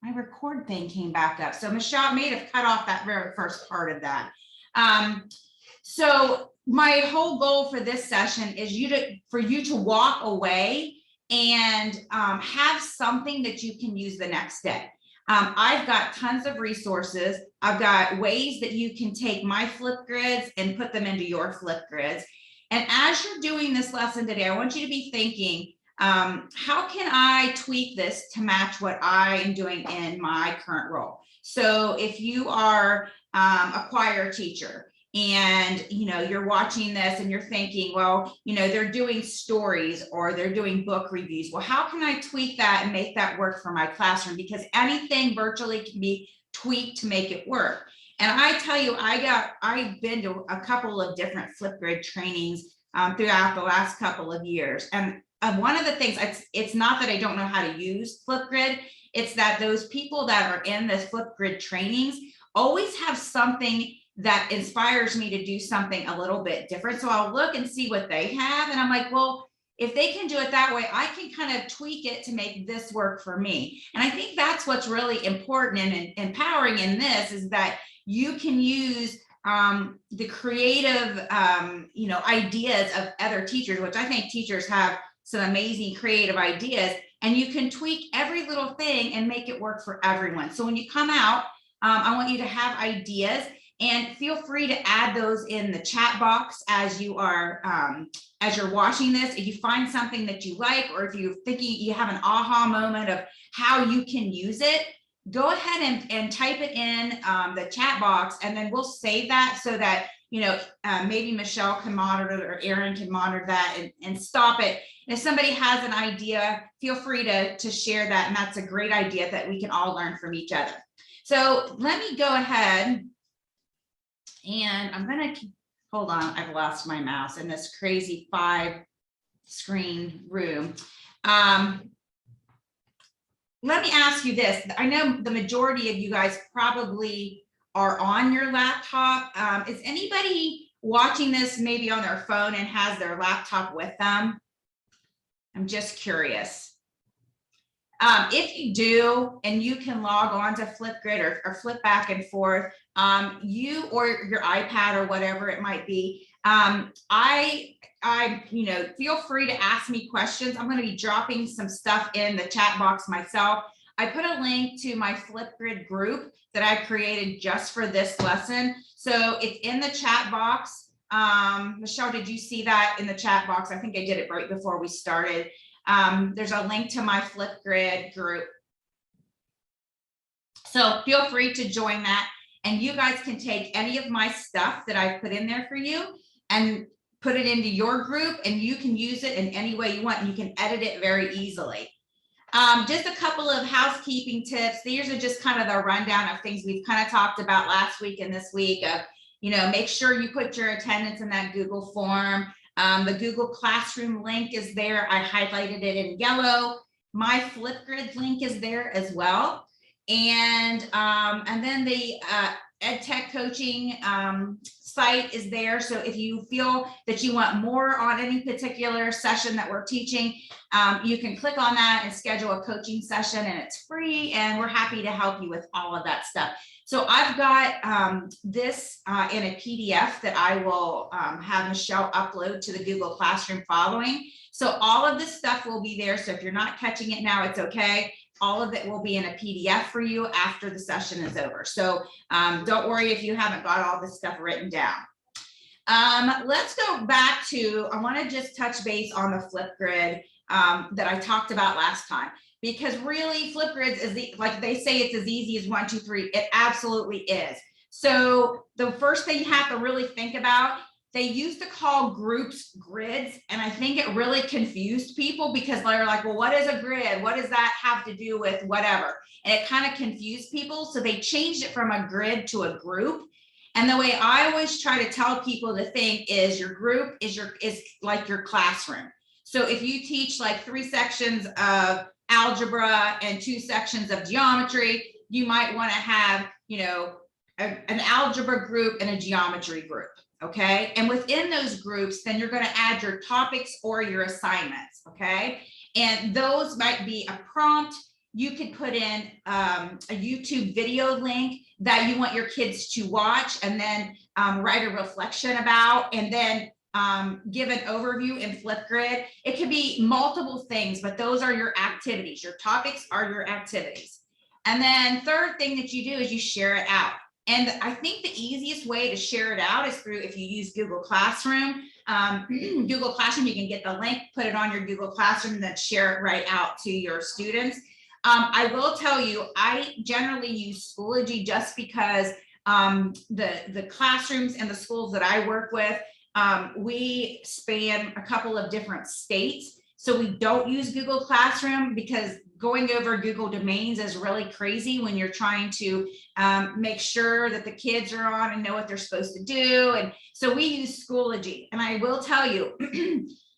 my record thing came back up. So Michelle may have cut off that very first part of that. So my whole goal for this session is for you to walk away and have something that you can use the next day. I've got tons of resources. I've got ways that you can take my Flipgrids and put them into your Flipgrids. And as you're doing this lesson today, I want you to be thinking, how can I tweak this to match what I am doing in my current role? So if you are a choir teacher and you're watching this and you're thinking, well, they're doing stories or they're doing book reviews. Well, how can I tweak that and make that work for my classroom? Because anything virtually can be tweaked to make it work. And I tell you, I've been to a couple of different Flipgrid trainings throughout the last couple of years. And one of the things, it's not that I don't know how to use Flipgrid, it's that those people that are in the Flipgrid trainings always have something that inspires me to do something a little bit different. So I'll look and see what they have. And I'm like, well, if they can do it that way, I can kind of tweak it to make this work for me. And I think that's what's really important and empowering in this is that you can use the creative, ideas of other teachers, which I think teachers have some amazing creative ideas, and you can tweak every little thing and make it work for everyone. So when you come out, I want you to have ideas. And feel free to add those in the chat box as you are as you're watching this. If you find something that you like, or if you're thinking you have an aha moment of how you can use it, go ahead and type it in the chat box, and then we'll save that so that maybe Michelle can monitor it or Erin can monitor that and stop it. And if somebody has an idea, feel free to share that, and that's a great idea that we can all learn from each other. So let me go ahead. And I'm going to, hold on, I've lost my mouse in this crazy 5-screen room. Let me ask you this. I know the majority of you guys probably are on your laptop. Is anybody watching this maybe on their phone and has their laptop with them? I'm just curious. If you do, and you can log on to Flipgrid or flip back and forth, you or your iPad or whatever it might be, feel free to ask me questions. I'm going to be dropping some stuff in the chat box myself. I put a link to my Flipgrid group that I created just for this lesson. So it's in the chat box. Michelle, did you see that in the chat box? I think I did it right before we started. There's a link to my Flipgrid group. So feel free to join that, and you guys can take any of my stuff that I've put in there for you and put it into your group, and you can use it in any way you want, and you can edit it very easily. Just a couple of housekeeping tips. These are just kind of the rundown of things we've kind of talked about last week and this week of, make sure you put your attendance in that Google form. The Google Classroom link is there. I highlighted it in yellow. My Flipgrid link is there as well. And then the EdTech coaching site is there. So if you feel that you want more on any particular session that we're teaching, you can click on that and schedule a coaching session, and it's free, and we're happy to help you with all of that stuff. So I've got this in a PDF that I will have Michelle upload to the Google Classroom following. So all of this stuff will be there. So if you're not catching it now, it's okay. All of it will be in a PDF for you after the session is over. So don't worry if you haven't got all this stuff written down. Let's go back to, I want to just touch base on the Flipgrid that I talked about last time. Because really, Flipgrids is like they say, it's as easy as 1, 2, 3. It absolutely is. So the first thing you have to really think about, they used to call groups grids, and I think it really confused people because they're like, well, what is a grid? What does that have to do with whatever? And it kind of confused people. So they changed it from a grid to a group. And the way I always try to tell people to think is your group is like your classroom. So if you teach like 3 sections of algebra and 2 sections of geometry, you might want to have, an algebra group and a geometry group. Okay. And within those groups, then you're going to add your topics or your assignments. Okay. And those might be a prompt. you could put in a YouTube video link that you want your kids to watch, and then write a reflection about, and then give an overview in Flipgrid. It could be multiple things, but those are your activities. Your topics are your activities. And then third thing that you do is you share it out. And I think the easiest way to share it out is through, if you use Google Classroom. Google Classroom, you can get the link, put it on your Google Classroom, and then share it right out to your students. I will tell you, I generally use Schoology just because the classrooms and the schools that I work with, we span a couple of different states. So we don't use Google Classroom because going over Google domains is really crazy when you're trying to make sure that the kids are on and know what they're supposed to do. And so we use Schoology. And I will tell you,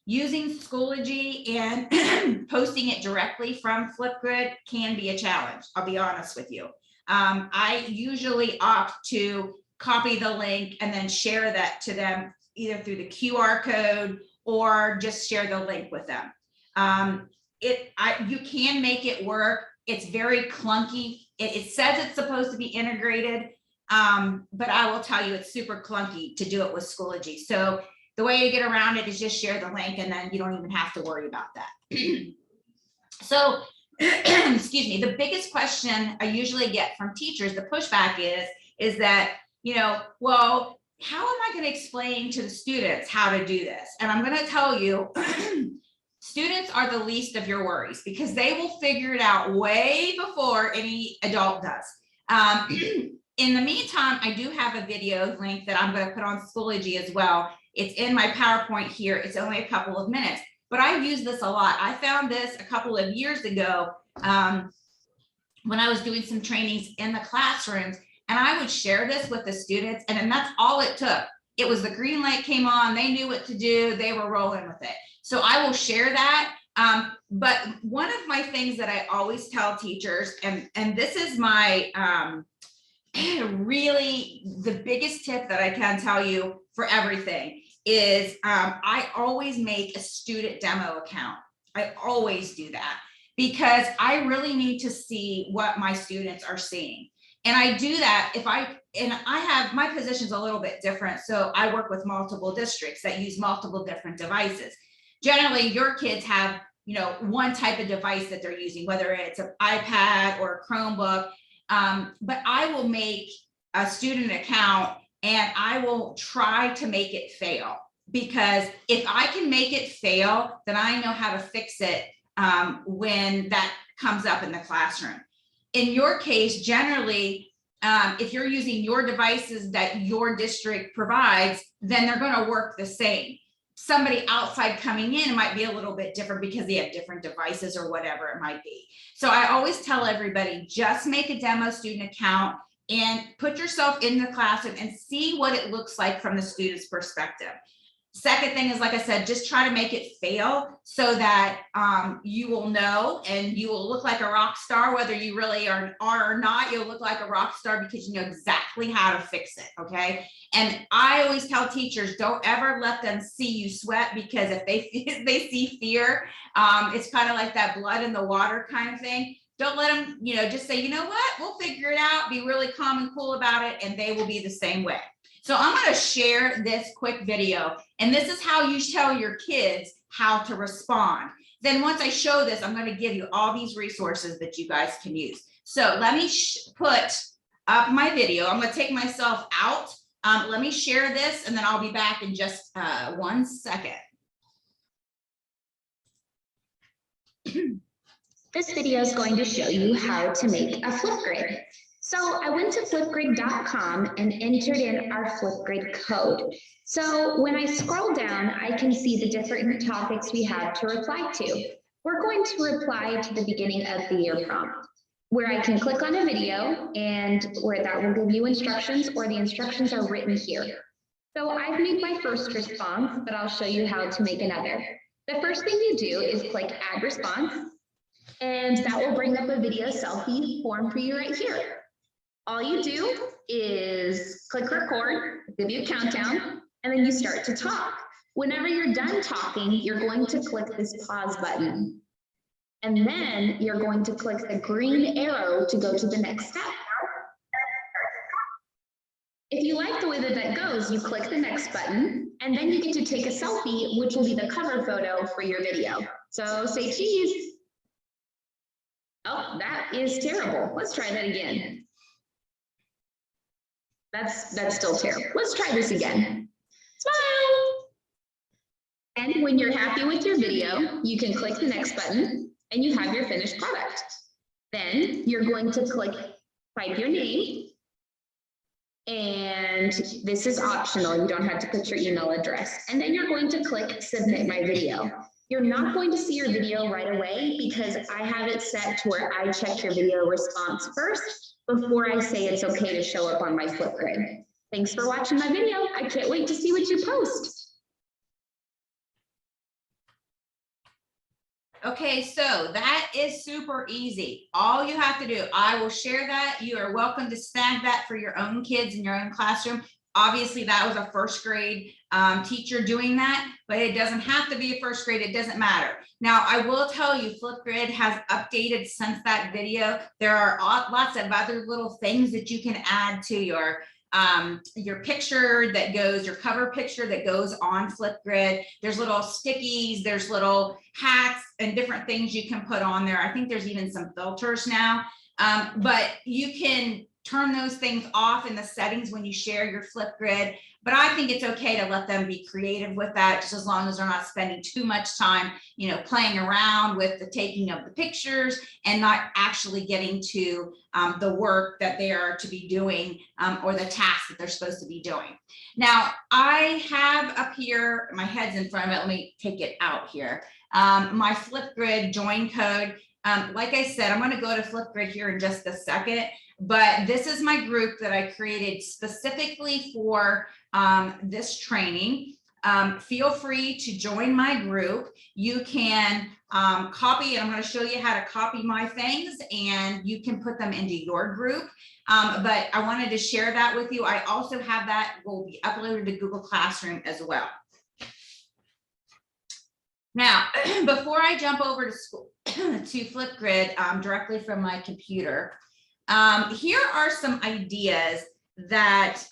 using Schoology and posting it directly from Flipgrid can be a challenge. I'll be honest with you. I usually opt to copy the link and then share that to them either through the QR code or just share the link with them. You can make it work. It's very clunky. It says it's supposed to be integrated, but I will tell you it's super clunky to do it with Schoology. So the way to get around it is just share the link, and then you don't even have to worry about that. So, excuse me, the biggest question I usually get from teachers, the pushback is that, well, how am I going to explain to the students how to do this? And I'm going to tell you, students are the least of your worries because they will figure it out way before any adult does. In the meantime, I do have a video link that I'm going to put on Schoology as well. It's in my PowerPoint here. It's only a couple of minutes, but I use this a lot. I found this a couple of years ago when I was doing some trainings in the classrooms, and I would share this with the students, and then that's all it took. It was the green light came on, they knew what to do, they were rolling with it. So I will share that. But one of my things that I always tell teachers, and this is my really the biggest tip that I can tell you for everything is I always make a student demo account. I always do that because I really need to see what my students are seeing. And I do that I have, my position's a little bit different. So I work with multiple districts that use multiple different devices. Generally, your kids have, one type of device that they're using, whether it's an iPad or a Chromebook. But I will make a student account and I will try to make it fail, because if I can make it fail, then I know how to fix it when that comes up in the classroom. In your case, generally, if you're using your devices that your district provides, then they're going to work the same. Somebody outside coming in, it might be a little bit different because they have different devices or whatever it might be. So I always tell everybody, just make a demo student account and put yourself in the classroom and see what it looks like from the student's perspective. Second thing is, like I said, just try to make it fail so that you will know and you will look like a rock star, whether you really are or not. You'll look like a rock star because you know exactly how to fix it, okay? And I always tell teachers, don't ever let them see you sweat, because if they see fear, it's kind of like that blood in the water kind of thing. Don't let them, just say, you know what, we'll figure it out, be really calm and cool about it, and they will be the same way. So I'm going to share this quick video, and this is how you tell your kids how to respond. Then once I show this, I'm going to give you all these resources that you guys can use. So let me put up my video. I'm going to take myself out. Let me share this, and then I'll be back in just 1 second. This video is going to show you how to make a Flipgrid. So I went to flipgrid.com and entered in our Flipgrid code. So when I scroll down, I can see the different topics we have to reply to. We're going to reply to the beginning of the year prompt, where I can click on a video and where that will give you instructions, or the instructions are written here. So I've made my first response, but I'll show you how to make another. The first thing you do is click Add Response, and that will bring up a video selfie form for you right here. All you do is click record, give you a countdown, and then you start to talk. Whenever you're done talking, you're going to click this pause button. And then you're going to click the green arrow to go to the next step. If you like the way that that goes, you click the next button, and then you get to take a selfie, which will be the cover photo for your video. So say cheese. Oh, that is terrible. Let's try that again. That's still terrible. Let's try this again. Smile. And when you're happy with your video, you can click the next button and you have your finished product. Then you're going to type your name. And this is optional. You don't have to put your email address. And then you're going to click submit my video. You're not going to see your video right away because I have it set to where I check your video response first before I say it's okay to show up on my Flipgrid. Thanks for watching my video. I can't wait to see what you post. Okay, so that is super easy. All you have to do, I will share that. You are welcome to snag that for your own kids in your own classroom. Obviously, that was a first grade teacher doing that, but it doesn't have to be a first grade. It doesn't matter. Now, I will tell you, Flipgrid has updated since that video. There are lots of other little things that you can add to your picture that goes, your cover picture that goes on Flipgrid. There's little stickies, there's little hats and different things you can put on there. I think there's even some filters now, but you can turn those things off in the settings when you share your Flipgrid. But I think it's okay to let them be creative with that, just as long as they're not spending too much time, you know, playing around with the taking of the pictures and not actually getting to the work that they are to be doing or the tasks that they're supposed to be doing. Now, I have up here, my head's in front of it. Let me take it out here. My Flipgrid join code. Like I said, I'm going to go to Flipgrid here in just a second, but this is my group that I created specifically for this training. Feel free to join my group. You can copy, and I'm going to show you how to copy my things, and you can put them into your group. But I wanted to share that with you. I also have that will be uploaded to Google Classroom as well. Now, before I jump over to school to Flipgrid directly from my computer, here are some ideas that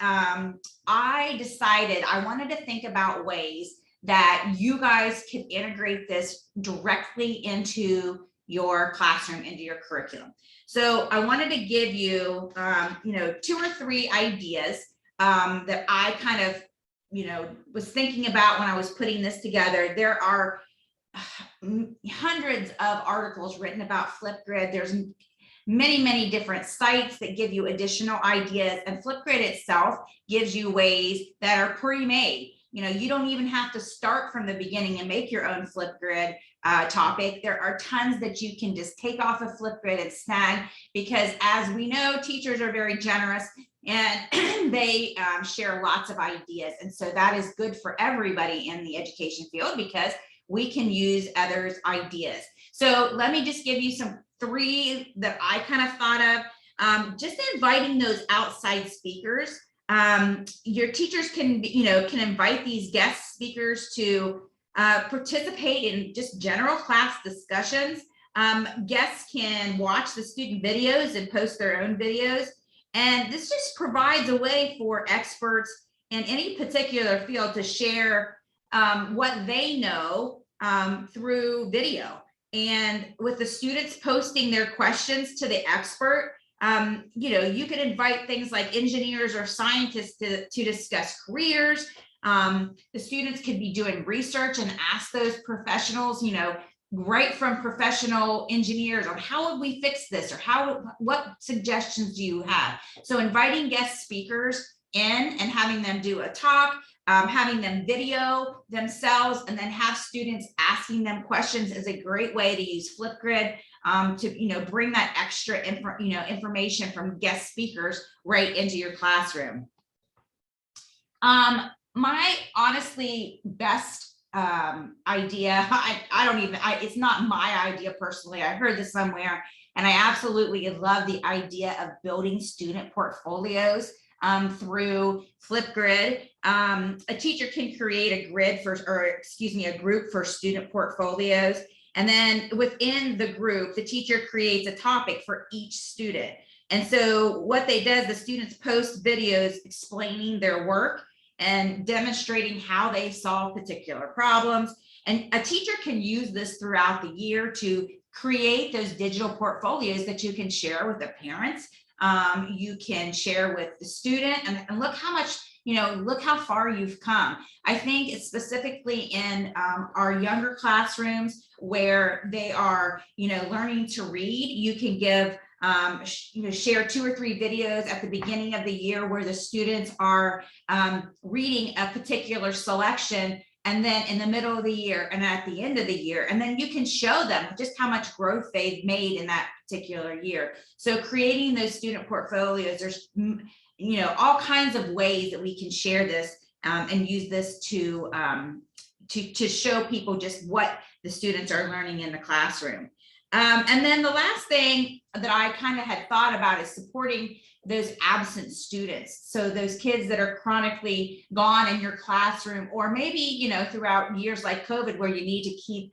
I decided I wanted to think about ways that you guys could integrate this directly into your classroom, into your curriculum. So I wanted to give you, you know, 2 or 3 ideas that I kind of, you know, was thinking about when I was putting this together. There are hundreds of articles written about Flipgrid. There's many different sites that give you additional ideas, and Flipgrid itself gives you ways that are pre-made. You know, you don't even have to start from the beginning and make your own Flipgrid topic. There are tons that you can just take off of Flipgrid and snag, because as we know, teachers are very generous and they share lots of ideas. And so that is good for everybody in the education field, because we can use others' ideas. So let me just give you some 3 that I kind of thought of. Just inviting those outside speakers. Your teachers can, you know, can invite these guest speakers to participate in just general class discussions. Guests can watch the student videos and post their own videos. And this just provides a way for experts in any particular field to share what they know through video. And with the students posting their questions to the expert, you know, you could invite things like engineers or scientists to discuss careers. The students could be doing research and ask those professionals, you know, right from professional engineers on how would we fix this, or what suggestions do you have? So inviting guest speakers in and having them do a talk, having them video themselves, and then have students asking them questions is a great way to use Flipgrid to, you know, bring that extra information from guest speakers right into your classroom. My honestly best idea, it's not my idea personally. I heard this somewhere, and I absolutely love the idea of building student portfolios through Flipgrid. A teacher can create a grid for, a group for student portfolios, And then within the group, the teacher creates a topic for each student. And so what they do is the students post videos explaining their work and demonstrating how they solve particular problems. And a teacher can use this throughout the year to create those digital portfolios that you can share with the parents. You can share with the student, and look how much, look how far you've come. I think it's specifically in our younger classrooms where they are, learning to read. You can give, share 2 or 3 videos at the beginning of the year where the students are reading a particular selection, and then in the middle of the year and at the end of the year, and then you can show them just how much growth they've made in that particular year. So creating those student portfolios, there's all kinds of ways that we can share this and use this to show people just what the students are learning in the classroom. And then the last thing that I kind of had thought about is supporting those absent students. So those kids that are chronically gone in your classroom, or maybe, throughout years like COVID where you need to keep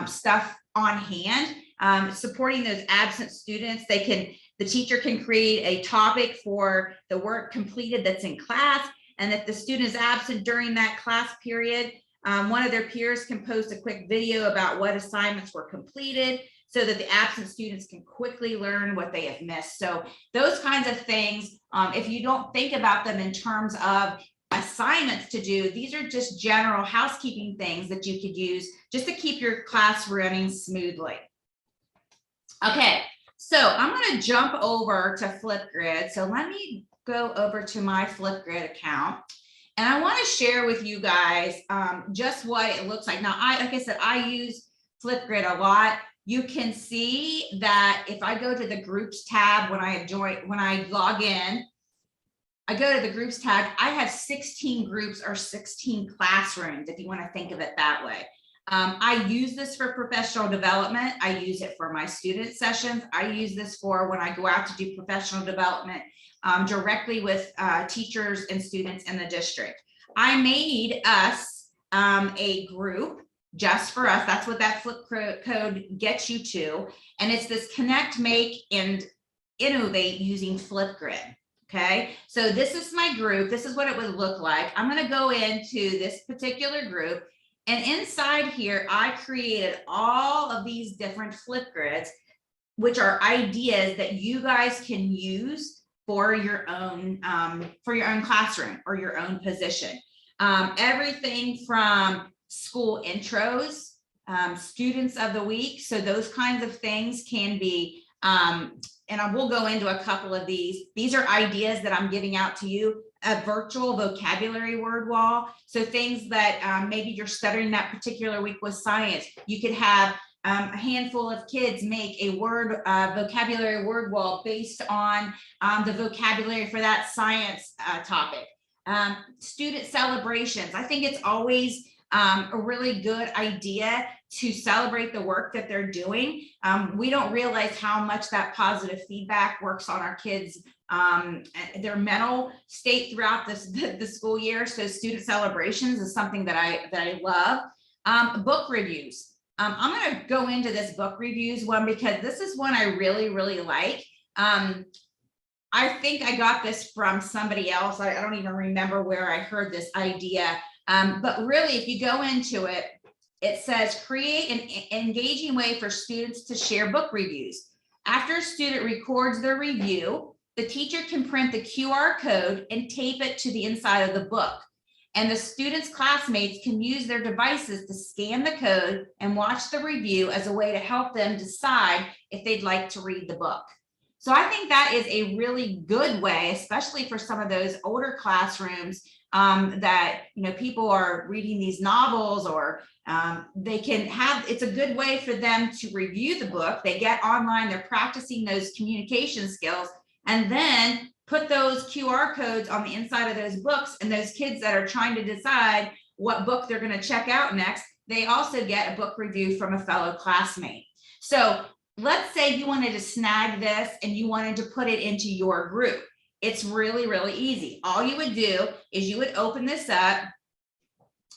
stuff on hand, supporting those absent students. The teacher can create a topic for the work completed that's in class. And if the student is absent during that class period, one of their peers can post a quick video about what assignments were completed, so that the absent students can quickly learn what they have missed. So those kinds of things, if you don't think about them in terms of assignments to do, these are just general housekeeping things that you could use just to keep your class running smoothly. Okay, so I'm going to jump over to Flipgrid. So let me go over to my Flipgrid account. And I want to share with you guys just what it looks like. Now, like I said, I use Flipgrid a lot. You can see that if I go to the groups tab when I log in, I go to the groups tab, I have 16 groups or 16 classrooms, if you want to think of it that way. I use this for professional development. I use it for my student sessions. I use this for when I go out to do professional development directly with teachers and students in the district. I made us a group just for us. That's what that flip code gets you to. And it's this connect, make, and innovate using Flipgrid. Okay, so this is my group. This is what it would look like. I'm going to go into this particular group, and inside here, I created all of these different Flipgrids, which are ideas that you guys can use for your own classroom or your own position. Everything from school intros, students of the week. So those kinds of things can be, and I will go into a couple of these. These are ideas that I'm giving out to you. A virtual vocabulary word wall. So things that maybe you're studying that particular week with science. You could have a handful of kids make a vocabulary word wall based on the vocabulary for that science topic. Student celebrations. I think it's always a really good idea to celebrate the work that they're doing. We don't realize how much that positive feedback works on our kids, their mental state throughout the school year. So student celebrations is something that I love. Book reviews. I'm going to go into this book reviews one because this is one I really, really like. I think I got this from somebody else. I don't even remember where I heard this idea. But really, if you go into it, it says create an engaging way for students to share book reviews. After a student records their review, the teacher can print the QR code and tape it to the inside of the book. And the students' classmates can use their devices to scan the code and watch the review as a way to help them decide if they'd like to read the book. So I think that is a really good way, especially for some of those older classrooms that, people are reading these novels, or they can have, it's a good way for them to review the book. They get online, they're practicing those communication skills, and then put those QR codes on the inside of those books. And those kids that are trying to decide what book they're going to check out next, they also get a book review from a fellow classmate. So let's say you wanted to snag this and you wanted to put it into your group. It's really, really easy. All you would do is you would open this up.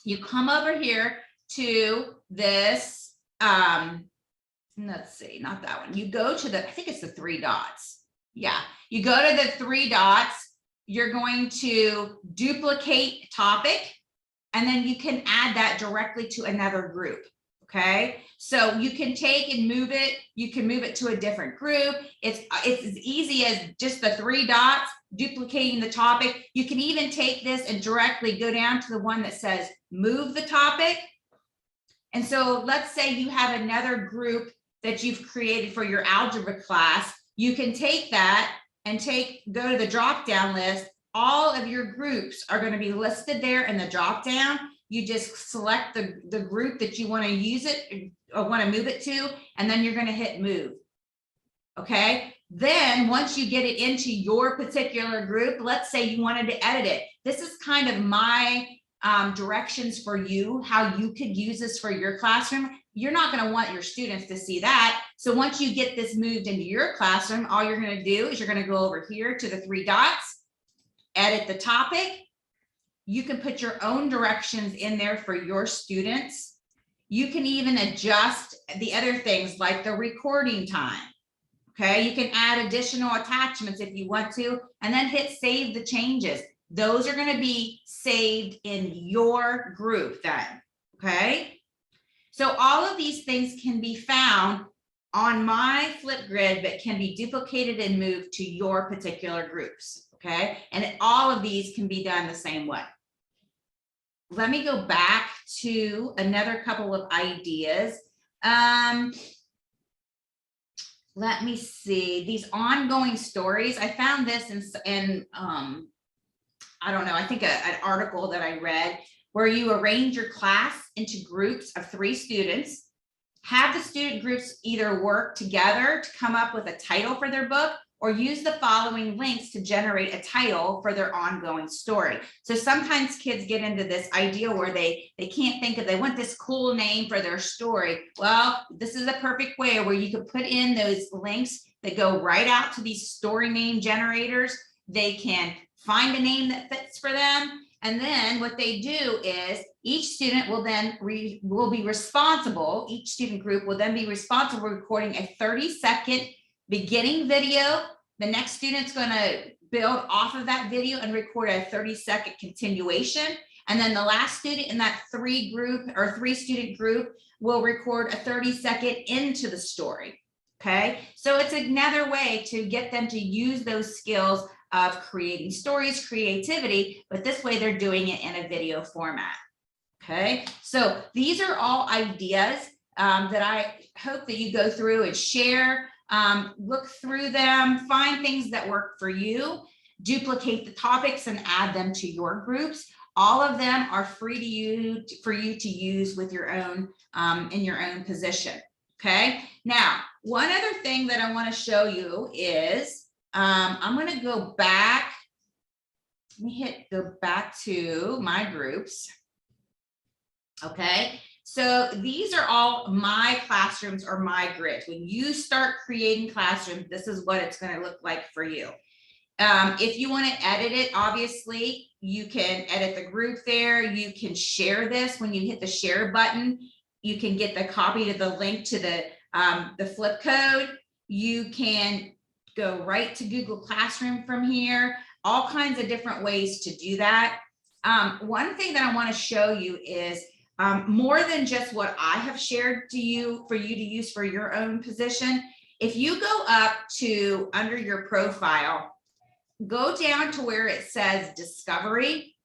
You come over here to this let's see, not that one. You go to the, I think it's the 3 dots. Yeah, you go to the 3 dots, you're going to duplicate topic, and then you can add that directly to another group. Okay, so you can take and move it. You can move it to a different group. It's as easy as just the 3 dots, duplicating the topic. You can even take this and directly go down to the one that says move the topic. And so let's say you have another group that you've created for your algebra class. You can take that and go to the drop down list. All of your groups are going to be listed there in the drop down. You just select the group that you want to use it or want to move it to, and then you're going to hit move. Okay, then once you get it into your particular group, let's say you wanted to edit it. This is kind of my directions for you, how you could use this for your classroom. You're not going to want your students to see that. So once you get this moved into your classroom, all you're going to do is you're going to go over here to the 3 dots, edit the topic. You can put your own directions in there for your students. You can even adjust the other things like the recording time. Okay, you can add additional attachments if you want to, and then hit save the changes. Those are going to be saved in your group then. Okay, so all of these things can be found on my Flipgrid, but can be duplicated and moved to your particular groups. Okay, and all of these can be done the same way. Let me go back to another couple of ideas. Let me see, these ongoing stories. I found this in I don't know, I think an article that I read where you arrange your class into groups of 3 students, have the student groups either work together to come up with a title for their book, or use the following links to generate a title for their ongoing story. So sometimes kids get into this idea where they can't think of, they want this cool name for their story. Well, this is a perfect way where you can put in those links that go right out to these story name generators. They can find a name that fits for them. And then what they do is each student will then be responsible, each student group will then be responsible for recording a 30-second beginning video. The next student's going to build off of that video and record a 30-second continuation. And then the last student in that 3 student group will record a 30-second into the story. Okay, so it's another way to get them to use those skills of creating stories, creativity, but this way they're doing it in a video format. Okay, so these are all ideas that I hope that you go through and share. Look through them, find things that work for you, duplicate the topics and add them to your groups. All of them are free to you for you to use with your own in your own position. Okay, now one other thing that I want to show you is I'm going to go back. Let me go back to my groups. Okay, so these are all my classrooms or my grids. When you start creating classrooms, this is what it's going to look like for you. If you want to edit it, obviously you can edit the group there. You can share this. When you hit the share button, you can get the copy to the link to the flip code. You can go right to Google Classroom from here. All kinds of different ways to do that. One thing that I want to show you is more than just what I have shared to you for you to use for your own position. If you go up to under your profile, go down to where it says Discovery.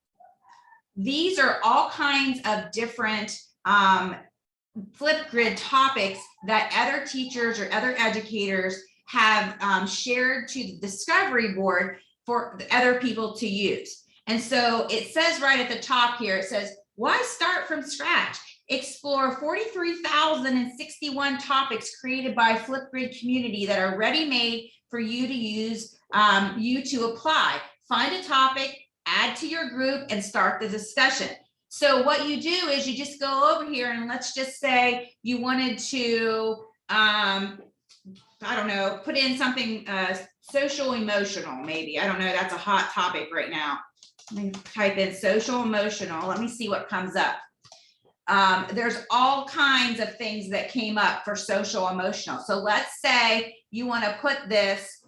These are all kinds of different Flipgrid topics that other teachers or other educators have shared to the Discovery board for other people to use. And so it says right at the top here, it says, why start from scratch? Explore 43,061 topics created by Flipgrid community that are ready-made for you to use, you to apply. Find a topic, add to your group, and start the discussion. So what you do is you just go over here and let's just say you wanted to, I don't know, put in something social emotional, maybe. I don't know, that's a hot topic right now. Let me type in social emotional. Let me see what comes up. there's all kinds of things that came up for social emotional. So let's say you want to put this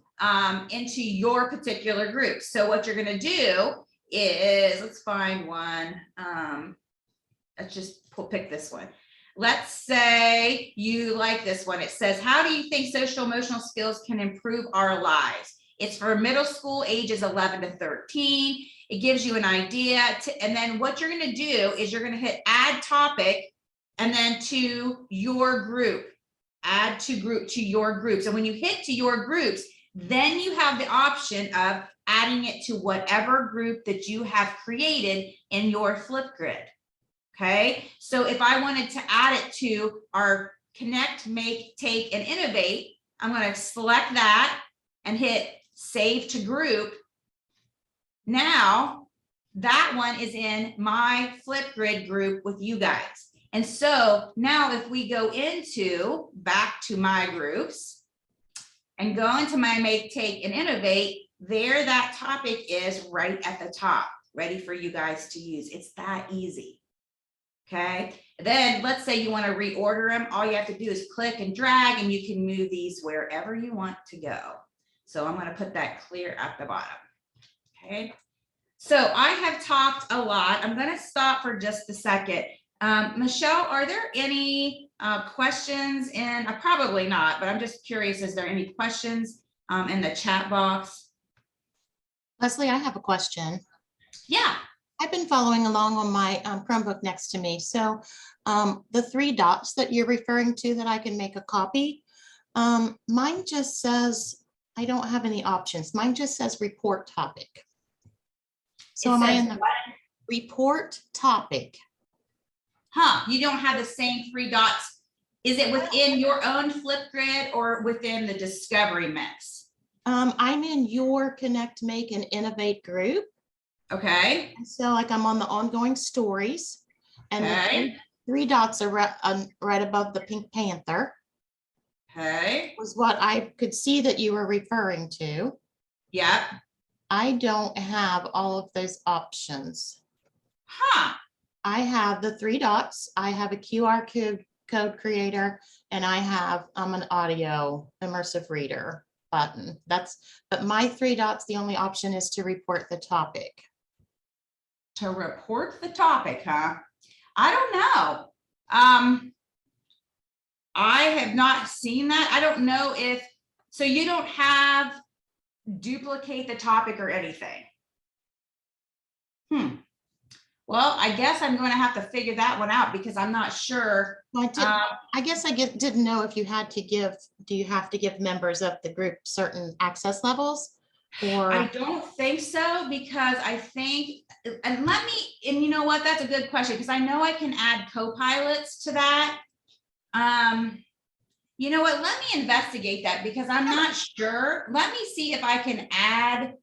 into your particular group. So what you're going to do is, let's find one. Let's just pick this one. Let's say you like this one. It says, how do you think social emotional skills can improve our lives? It's for middle school ages 11 to 13. It gives you an idea and then what you're going to do is you're going to hit add topic and then to your group, add to your groups. And when you hit to your groups, then you have the option of adding it to whatever group that you have created in your Flipgrid. Okay, so if I wanted to add it to our connect, make, take, and innovate, I'm going to select that and hit save to group. Now that one is in my Flipgrid group with you guys. And so now if we go into back to my groups and go into my make, take, and innovate, there that topic is right at the top, ready for you guys to use. It's that easy. Okay, then let's say you want to reorder them. All you have to do is click and drag and you can move these wherever you want to go. So I'm going to put that clear at the bottom. Okay, so I have talked a lot. I'm going to stop for just a second. Michelle, are there any questions in, probably not, but I'm just curious, is there any questions in the chat box? Leslie, I have a question. Yeah. I've been following along on my Chromebook next to me. So the 3 dots that you're referring to that I can make a copy, mine just says, I don't have any options. Mine just says report topic. So am I in the report topic? Huh, you don't have the same 3 dots. Is it within your own Flipgrid or within the discovery mix? I'm in your connect, make, and innovate group. Okay. So like I'm on the ongoing stories and okay. the 3 dots are right above the Pink Panther. Okay. Was what I could see that you were referring to. Yep. I don't have all of those options. Huh. I have the 3 dots. I have a QR code creator and I have an audio immersive reader button. But my 3 dots, the only option is to report the topic. To report the topic, huh? I don't know. I have not seen that. I don't know if, so you don't have duplicate the topic or anything. Well, I guess I'm going to have to figure that one out because I'm not sure. I guess I didn't know if you had to give, do you have to give members of the group certain access levels? Or I don't think so, because I think, and you know what, that's a good question, because I know I can add copilots to that. You know what, let me investigate that because I'm not sure. Let me see if I can add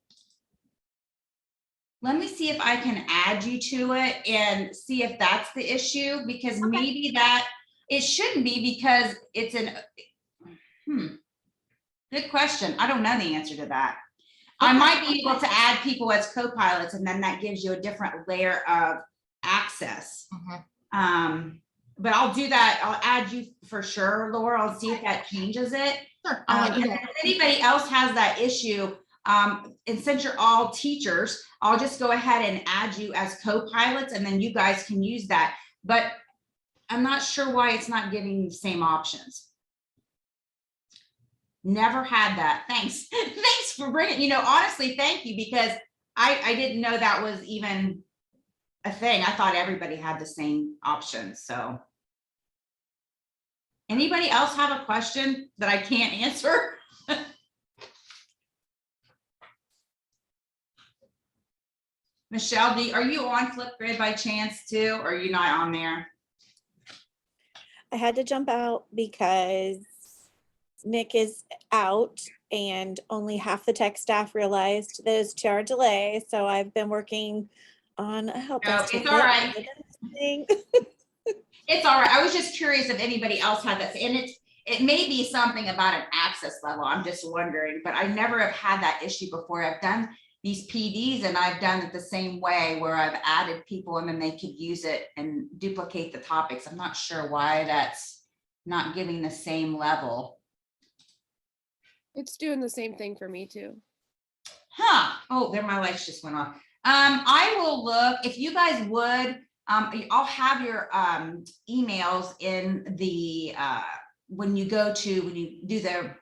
you to it and see if that's the issue, because maybe that it shouldn't be, because it's good question. I don't know the answer to that. I might be able to add people as co-pilots, and then that gives you a different layer of access. But I'll do that. I'll add you for sure, Laura. I'll see if that changes it. Sure. If anybody else has that issue, and since you're all teachers, I'll just go ahead and add you as co-pilots, and then you guys can use that. But I'm not sure why it's not giving the same options. Never had that. Thanks. Thanks for bringing, honestly, thank you, because I didn't know that was even a thing. I thought everybody had the same options. So anybody else have a question that I can't answer? Michelle, are you on Flipgrid by chance too, or are you not on there? I had to jump out because Nick is out and only half the tech staff realized there's 2 hour delay. So I've been working on a help desk. It's all right. It's all right. I was just curious if anybody else had that. And it may be something about an access level. I'm just wondering, but I never have had that issue before. I've done these PDs, and I've done it the same way where I've added people and then they could use it and duplicate the topics. I'm not sure why that's not giving the same level. It's doing the same thing for me too. Huh, oh, there, my lights just went off. I will look, if you guys would, I'll have your emails in the, when you do the,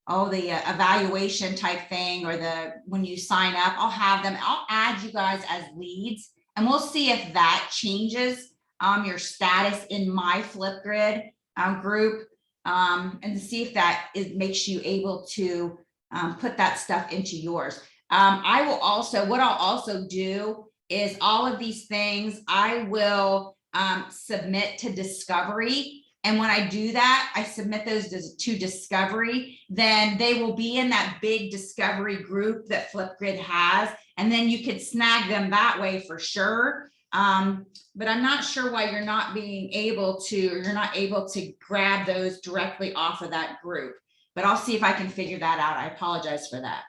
evaluation type thing, or when you sign up, I'll have them, I'll add you guys as leads, and we'll see if that changes your status in my Flipgrid group, and to see if that makes you able to put that stuff into yours. I will also, what I'll also do is all of these things I will submit to Discovery. And when I do that, I submit those to Discovery, then they will be in that big Discovery group that Flipgrid has. And then you could snag them that way for sure. But I'm not sure why you're not able to grab those directly off of that group. But I'll see if I can figure that out. I apologize for that.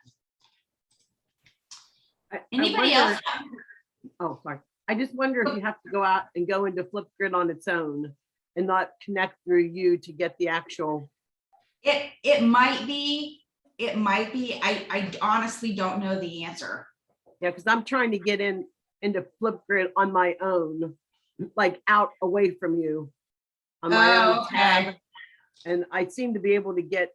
Anybody else? Oh, sorry. I just wonder if you have to go out and go into Flipgrid on its own and not connect through you to get the actual. It might be. I honestly don't know the answer. Yeah, because I'm trying to get into Flipgrid on my own, like out away from you on my own tab. And I seem to be able to get,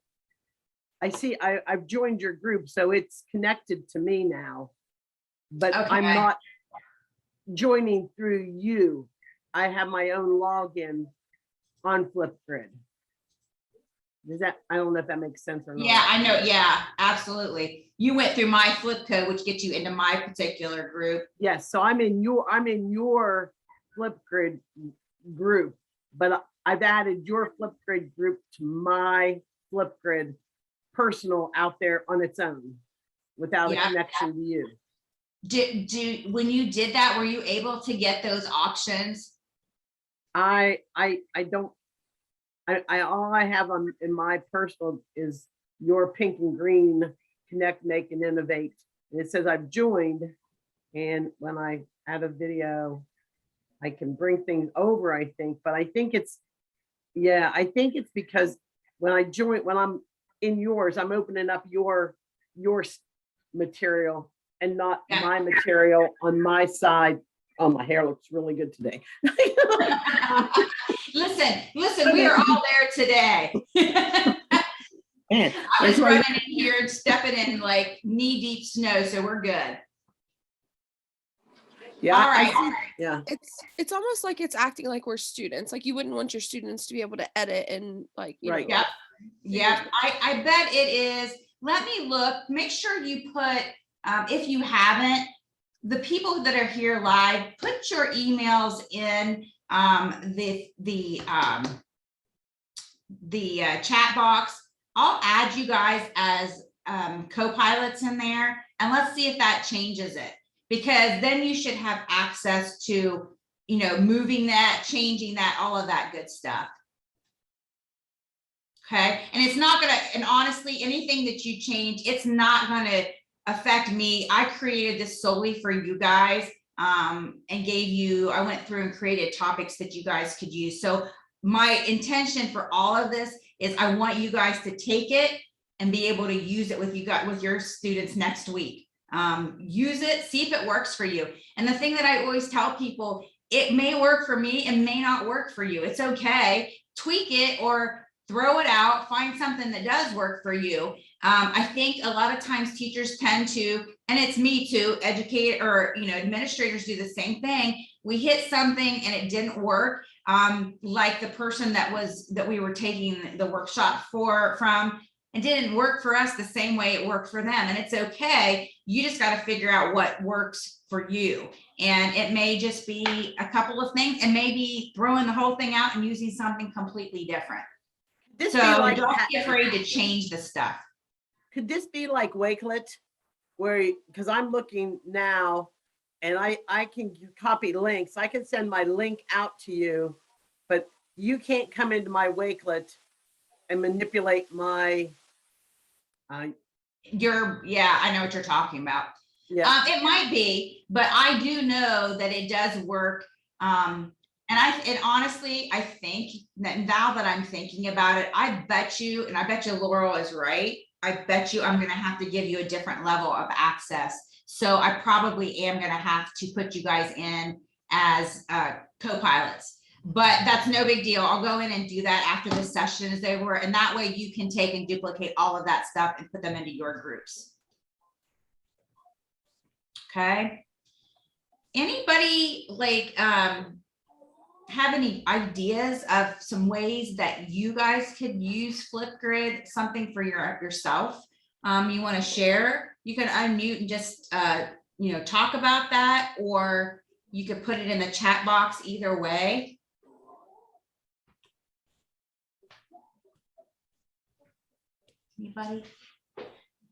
I've joined your group, so it's connected to me now, but I'm not joining through you. I have my own login on Flipgrid. I don't know if that makes sense or not. Yeah, I know. Yeah, absolutely. You went through my flip code, which gets you into my particular group. Yes, so I'm in your Flipgrid group, but I've added your Flipgrid group to my Flipgrid personal out there on its own without a connection to you. When you did that, were you able to get those options? I don't. All I have in my personal is your pink and green connect, make, and innovate. And it says I've joined, and when I add a video, I can bring things over, I think. But I think it's because when I'm in yours, I'm opening up your material and not my material on my side. Oh, my hair looks really good today. Listen, we are all there today. Man, I was running in here and stepping in like knee-deep snow, so we're good. Yeah. All right. Yeah. It's almost like it's acting like we're students. Like you wouldn't want your students to be able to edit and like, you know. Yep. Yep. I bet it is. Let me look. Make sure you put, if you haven't, the people that are here live, put your emails in the chat box. I'll add you guys as co-pilots in there, and let's see if that changes it, because then you should have access to, moving that, changing that, all of that good stuff. Okay, and it's not gonna, and honestly, anything that you change, it's not gonna affect me. I created this solely for you guys, and I went through and created topics that you guys could use. So my intention for all of this is I want you guys to take it and be able to use it with your students next week. Use it, see if it works for you. And the thing that I always tell people, it may work for me and may not work for you. It's okay. Tweak it or throw it out, find something that does work for you. I think a lot of times teachers tend to, and it's me too, educate or, administrators do the same thing. We hit something and it didn't work. Like the person that we were taking the workshop from, it didn't work for us the same way it worked for them. And it's okay. You just got to figure out what works for you. And it may just be a couple of things, and maybe throwing the whole thing out and using something completely different. So don't be afraid to change the stuff. Could this be like Wakelet, where, because I'm looking now and I can copy links. I can send my link out to you, but you can't come into my Wakelet and manipulate my Yeah, I know what you're talking about. Yeah, It might be, but I do know that it does work. And honestly, I think that now that I'm thinking about it, I bet you, and I bet you Laurel is right. I bet you I'm going to have to give you a different level of access. So I probably am going to have to put you guys in as co-pilots, but that's no big deal. I'll go in and do that after the session is over. And that way you can take and duplicate all of that stuff and put them into your groups. Okay. Anybody like have any ideas of some ways that you guys could use Flipgrid, something for yourself you want to share? You can unmute and just talk about that, or you could put it in the chat box. Either way. Anybody? I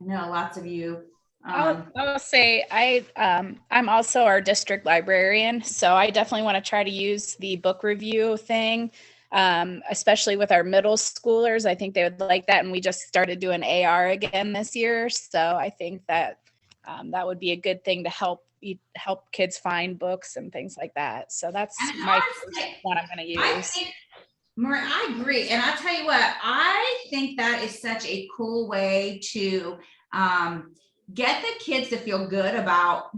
know lots of you. I'll say I'm also our district librarian, so I definitely want to try to use the book review thing, especially with our middle schoolers. I think they would like that, and we just started doing AR again this year, so I think that that would be a good thing to help kids find books and things like that. So that's my first one I'm going to use. Marie, I agree, and I'll tell you what, I think that is such a cool way to get the kids to feel good about,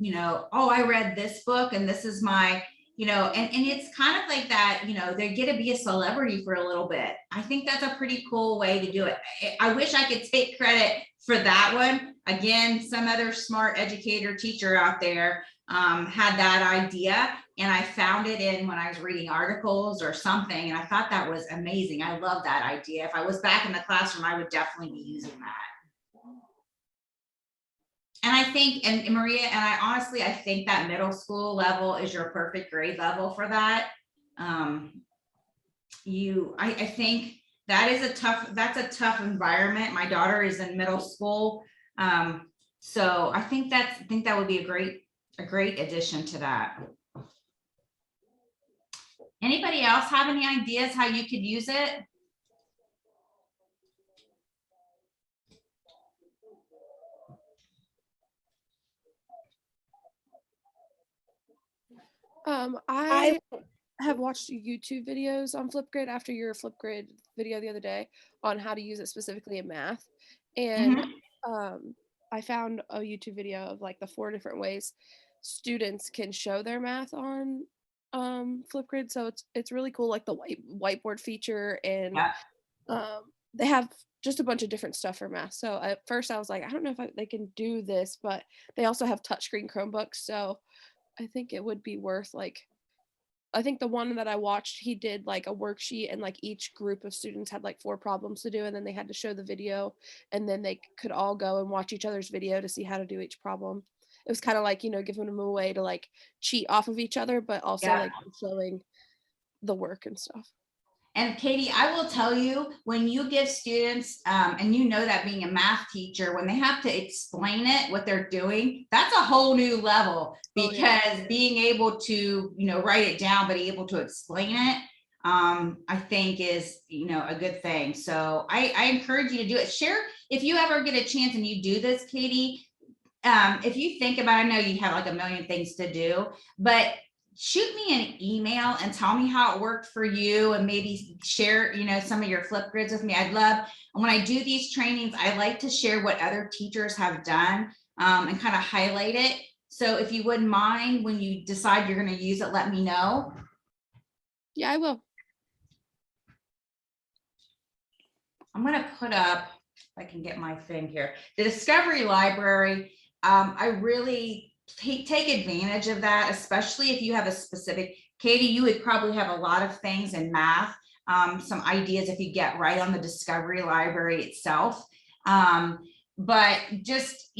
oh, I read this book and this is my, and it's kind of like that, they get to be a celebrity for a little bit. I think that's a pretty cool way to do it. I wish I could take credit for that one. Again, some other smart educator teacher out there had that idea, and I found it in when I was reading articles or something, and I thought that was amazing. I love that idea. If I was back in the classroom, I would definitely be using that. And I think, and Maria, and I think that middle school level is your perfect grade level for that. I think that's a tough environment. My daughter is in middle school. So I think that would be a great addition to that. Anybody else have any ideas how you could use it? I have watched YouTube videos on Flipgrid after your Flipgrid video the other day on how to use it specifically in math. And I found a YouTube video of like the 4 different ways students can show their math on Flipgrid. So it's really cool, like the whiteboard feature, and they have just a bunch of different stuff for math. So at first I was like, I don't know if they can do this, but they also have touchscreen Chromebooks. So I think it would be worth, like, I think the one that I watched, he did like a worksheet, and like each group of students had like 4 problems to do, and then they had to show the video, and then they could all go and watch each other's video to see how to do each problem. It was kind of like, giving them a way to like cheat off of each other, but also like showing the work and stuff. And Katie, I will tell you, when you give students, and that being a math teacher, when they have to explain it, what they're doing, that's a whole new level, because being able to, write it down, but able to explain it, I think is, a good thing. So I encourage you to do it. Share, if you ever get a chance and you do this, Katie, if you think about it, I know you have like a million things to do, but shoot me an email and tell me how it worked for you, and maybe share, some of your Flipgrids with me. I'd love, when I do these trainings, I like to share what other teachers have done, and kind of highlight it. So if you wouldn't mind, when you decide you're going to use it, let me know. Yeah, I will. I'm going to put up, if I can get my thing here, the Discovery Library. I really take advantage of that, especially if you have a specific, Katie, you would probably have a lot of things in math, some ideas if you get right on the Discovery Library itself. But just,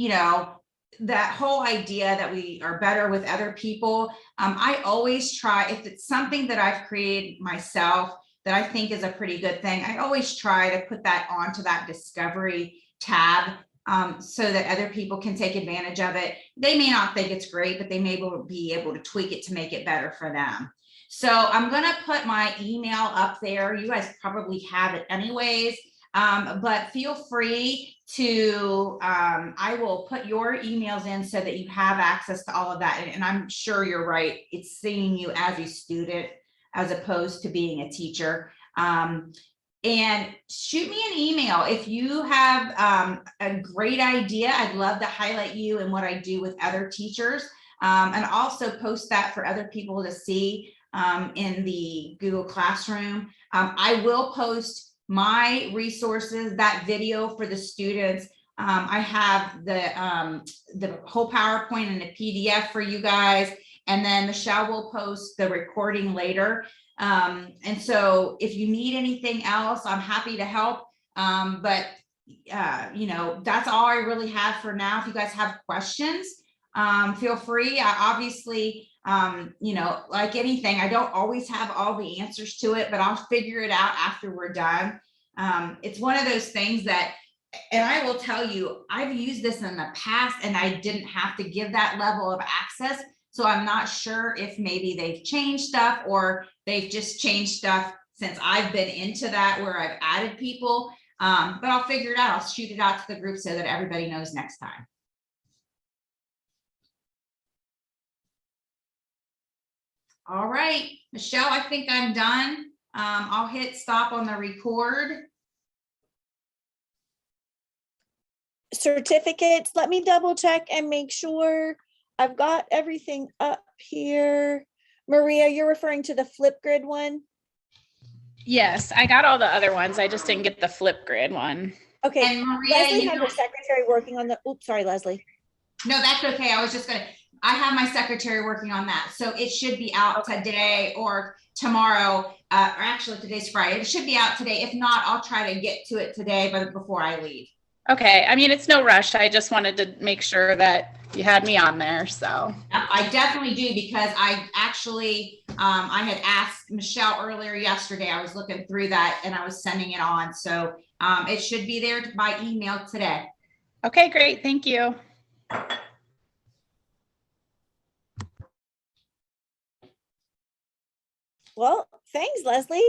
that whole idea that we are better with other people. I always try, if it's something that I've created myself that I think is a pretty good thing, I always try to put that onto that Discovery tab, so that other people can take advantage of it. They may not think it's great, but they may be able to tweak it to make it better for them. So I'm going to put my email up there. You guys probably have it anyways. But feel free to, I will put your emails in so that you have access to all of that. And I'm sure you're right. It's seeing you as a student as opposed to being a teacher. And shoot me an email if you have a great idea. I'd love to highlight you and what I do with other teachers, and also post that for other people to see in the Google Classroom. I will post my resources, that video for the students. I have the whole PowerPoint and the PDF for you guys, and then Michelle will post the recording later. And so if you need anything else, I'm happy to help. But you know, that's all I really have for now. If you guys have questions, feel free. I obviously, you know, like anything, I don't always have all the answers to it, but I'll figure it out after we're done. It's one of those things that, and I will tell you, I've used this in the past and I didn't have to give that level of access. So I'm not sure if maybe they've changed stuff or they've just changed stuff since I've been into that where I've added people. But I'll figure it out. I'll shoot it out to the group so that everybody knows next time. All right, Michelle, I think I'm done. I'll hit stop on the record. Certificates, let me double check and make sure I've got everything up here. Maria, you're referring to the Flipgrid one? Yes, I got all the other ones. I just didn't get the Flipgrid one. Okay, And Maria, Leslie you had her secretary working on the, oops, sorry, Leslie. no, that's okay. I was just gonna, I have my secretary working on that. So it should be out today or tomorrow, or actually today's Friday. It should be out today. If not, I'll try to get to it today, but before I leave. Okay, I mean, it's no rush. I just wanted to make sure that you had me on there, so. I definitely do, because I actually, I had asked Michelle earlier yesterday. I was looking through that and I was sending it on. So it should be there by email today. Okay, great, thank you. Well, thanks, Leslie.